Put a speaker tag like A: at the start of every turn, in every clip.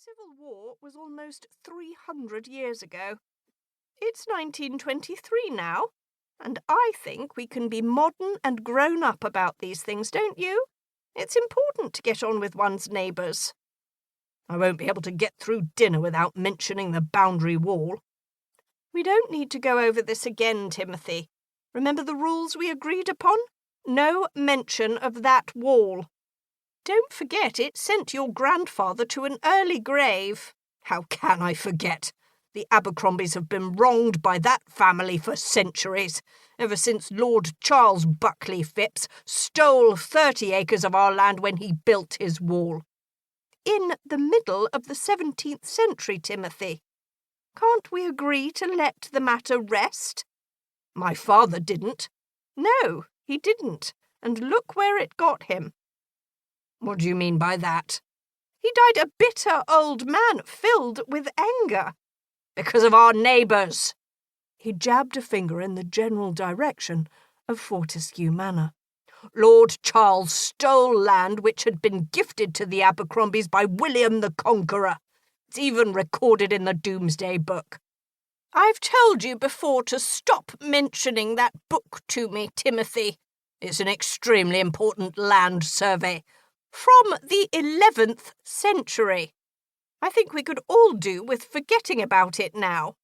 A: Civil War was almost 300 years ago. It's 1923 now, and I think we can be modern and grown up about these things, don't you? It's important to get on with one's neighbours. I won't be able to get through dinner without mentioning the boundary wall. We don't need to go over this again, Timothy. Remember the rules we agreed upon? No mention of that wall. Don't forget it sent your grandfather to an early grave. How can I forget? The Abercrombies have been wronged by that family for centuries, ever since Lord Charles Buckley Phipps stole 30 acres of our land when he built his wall. In the middle of the 17th century, Timothy. Can't we agree to let the matter rest? My father didn't. No, he didn't, and look where it got him. What do you mean by that? He died a bitter old man filled with anger. Because of our neighbours. He jabbed a finger in the general direction of Fortescue Manor. Lord Charles stole land which had been gifted to the Abercrombies by William the Conqueror. It's even recorded in the Doomsday Book. I've told you before to stop mentioning that book to me, Timothy. It's an extremely important land survey. From the 11th century. I think we could all do with forgetting about it now.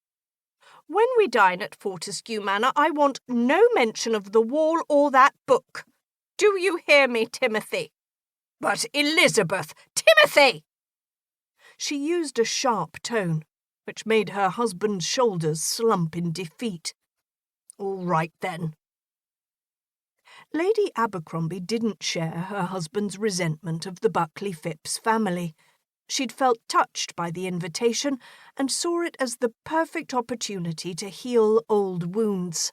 A: When we dine at Fortescue Manor, I want no mention of the wall or that book. Do you hear me, Timothy? But Elizabeth, Timothy! She used a sharp tone, which made her husband's shoulders slump in defeat. All right, then. Lady Abercrombie didn't share her husband's resentment of the Buckley Phipps family. She'd felt touched by the invitation and saw it as the perfect opportunity to heal old wounds.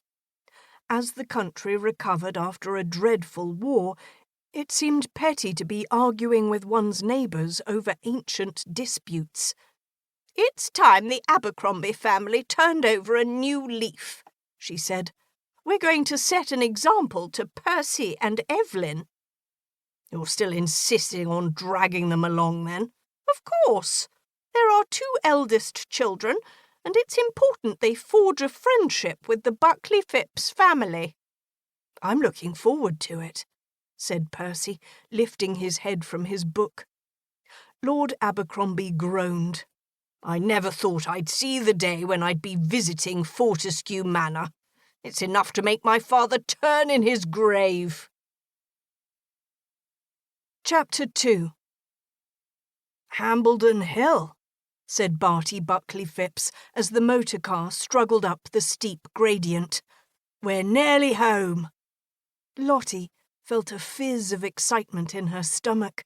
A: As the country recovered after a dreadful war, it seemed petty to be arguing with one's neighbours over ancient disputes. It's time the Abercrombie family turned over a new leaf, she said. We're going to set an example to Percy and Evelyn. You're still insisting on dragging them along, then? Of course. There are 2 eldest children, and it's important they forge a friendship with the Buckley Phipps family. I'm looking forward to it, said Percy, lifting his head from his book. Lord Abercrombie groaned. I never thought I'd see the day when I'd be visiting Fortescue Manor. It's enough to make my father turn in his grave. Chapter 2. Hambledon Hill, said Barty Buckley Phipps as the motor car struggled up the steep gradient. We're nearly home. Lottie felt a fizz of excitement in her stomach.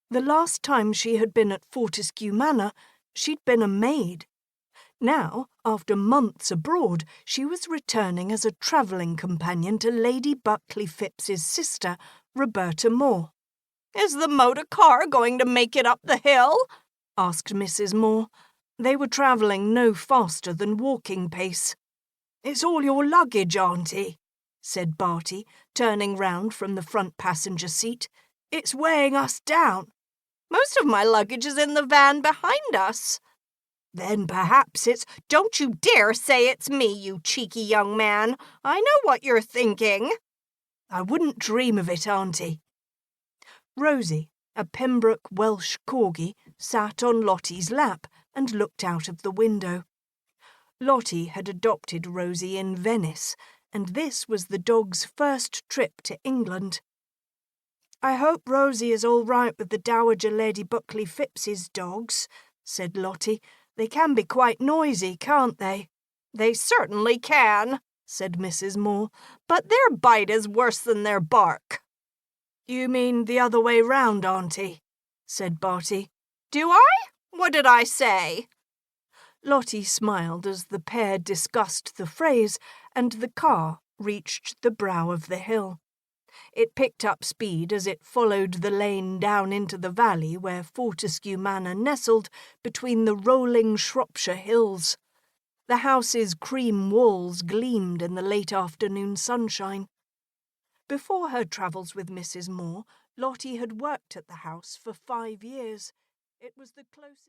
A: The last time she had been at Fortescue Manor, she'd been a maid. Now, after months abroad, she was returning as a travelling companion to Lady Buckley Phipps's sister, Roberta Moore. Is the motor car going to make it up the hill? Asked Mrs. Moore. They were travelling no faster than walking pace. It's all your luggage, Auntie, said Barty, turning round from the front passenger seat. It's weighing us down. Most of my luggage is in the van behind us. Then perhaps it's— Don't you dare say it's me, you cheeky young man. I know what you're thinking. I wouldn't dream of it, Auntie. Rosie, a Pembroke Welsh corgi, sat on Lottie's lap and looked out of the window. Lottie had adopted Rosie in Venice, and this was the dog's first trip to England. I hope Rosie is all right with the Dowager Lady Buckley Phipps's dogs, said Lottie. They can be quite noisy, can't they? They certainly can, said Mrs. Moore, but their bite is worse than their bark. You mean the other way round, Auntie, said Barty. Do I? What did I say? Lottie smiled as the pair discussed the phrase, and the car reached the brow of the hill. It picked up speed as it followed the lane down into the valley where Fortescue Manor nestled between the rolling Shropshire hills. The house's cream walls gleamed in the late afternoon sunshine. Before her travels with Mrs. Moore, Lottie had worked at the house for 5 years. It was the closest...